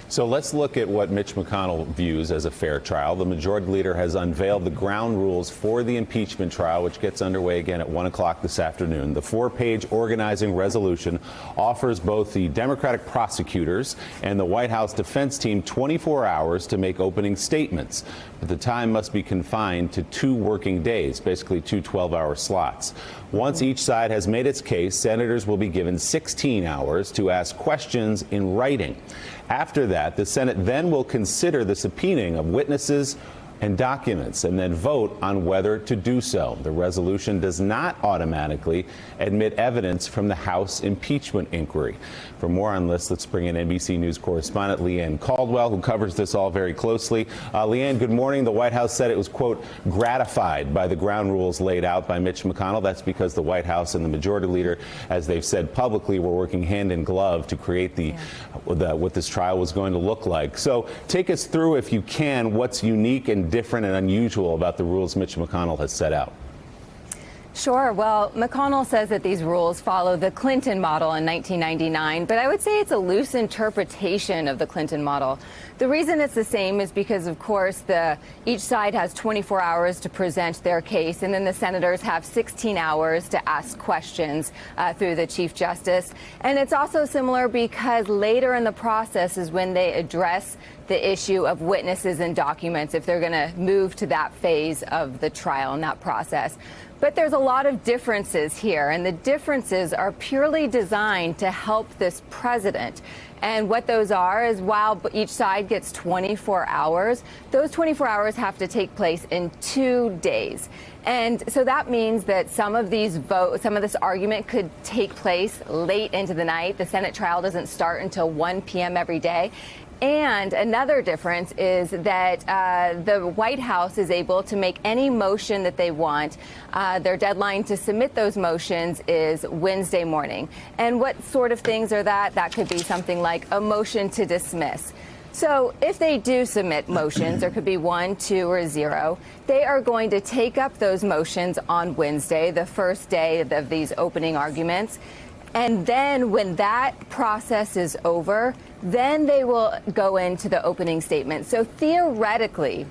So let's look at what Mitch McConnell views as a fair trial. The majority leader has unveiled the ground rules for the impeachment trial, which gets underway again at 1 o'clock this afternoon. The 4-page organizing resolution offers both the Democratic prosecutors and the White House defense team 24 hours to make opening statements. But the time must be confined to 2 working days, basically 2 12-hour slots. Once each side has made its case, senators will be given 16 hours to ask questions in writing. After that, the Senate then will consider the subpoenaing of witnesses and documents and then vote on whether to do so. The resolution does not automatically admit evidence from the House impeachment inquiry. For more on this, let's bring in NBC News correspondent Leanne Caldwell, who covers this all very closely. Leanne, good morning. The White House said it was, quote, gratified by the ground rules laid out by Mitch McConnell. That's because the White House and the majority leader, as they've said publicly, were working hand in glove to create what this trial was going to look like. So take us through, if you can, what's unique and different and unusual about the rules Mitch McConnell has set out. Sure. Well, McConnell says that these rules follow the Clinton model in 1999, but I would say it's a loose interpretation of the Clinton model. The reason it's the same is because, of course, each side has 24 hours to present their case, and then the senators have 16 hours to ask questions through the Chief Justice. And it's also similar because later in the process is when they address the issue of witnesses and documents, if they're going to move to that phase of the trial and that process. But there's a lot of differences here, and the differences are purely designed to help this president. And what those are is, while each side gets 24 hours, those 24 hours have to take place in 2 days. And so that means that some of this argument could take place late into the night. The Senate trial doesn't start until 1 p.m. every day. And another difference is that the White House is able to make any motion that they want. Their deadline to submit those motions is Wednesday morning. And what sort of things are that? That could be something like a motion to dismiss. So if they do submit motions, there could be 1, 2, or 0. They are going to take up those motions on Wednesday, the first day of these opening arguments. And then when that process is over, then they will go into the opening statement. So theoretically,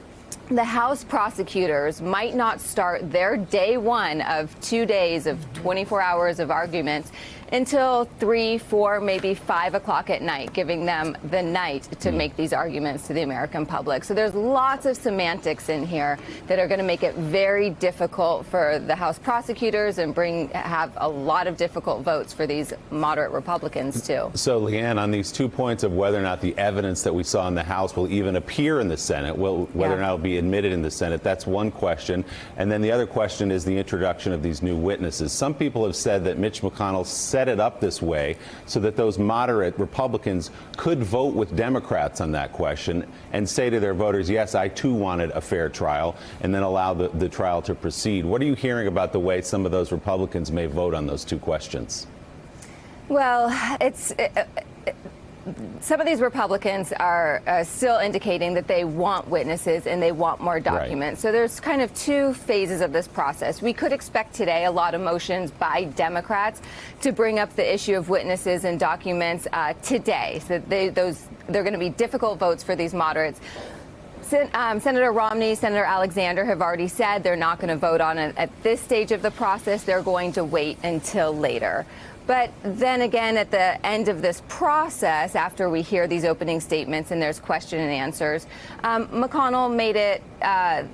the House prosecutors might not start their day 1 of 2 days of 24 hours of arguments until 3, 4, maybe 5 o'clock at night, giving them the night to make these arguments to the American public. So there's lots of semantics in here that are going to make it very difficult for the House prosecutors and have a lot of difficult votes for these moderate Republicans, too. So, Leanne, on these 2 points of whether or not the evidence that we saw in the House will even appear in the Senate, whether or not it will be admitted in the Senate, that's one question. And then the other question is the introduction of these new witnesses. Some people have said that Mitch McConnell set it up this way so that those moderate Republicans could vote with Democrats on that question and say to their voters, yes, I too wanted a fair trial, and then allow the trial to proceed. What are you hearing about the way some of those Republicans may vote on those 2 questions? Well, some of these Republicans are still indicating that they want witnesses and they want more documents. Right. So there's kind of 2 phases of this process. We could expect today a lot of motions by Democrats to bring up the issue of witnesses and documents today. So they're going to be difficult votes for these moderates. Senator Romney, Senator Alexander have already said they're not going to vote on it at this stage of the process. They're going to wait until later. But then again, at the end of this process, after we hear these opening statements and there's question and answers, McConnell made it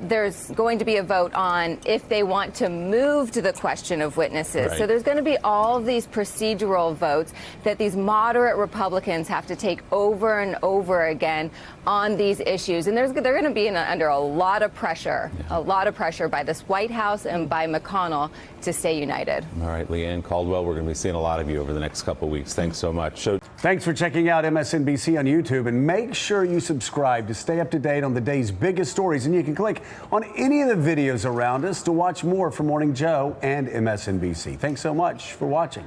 there's going to be a vote on if they want to move to the question of witnesses. Right. So there's going to be all of these procedural votes that these moderate Republicans have to take over and over again on these issues. And they're going to be under a lot of pressure, by this White House and by McConnell to stay united. All right, Leanne Caldwell, we're going to be seeing a lot of you over the next couple of weeks. Thanks so much. Thanks for checking out MSNBC on YouTube, and make sure you subscribe to stay up to date on the day's biggest stories. And you can click on any of the videos around us to watch more from Morning Joe and MSNBC. Thanks so much for watching.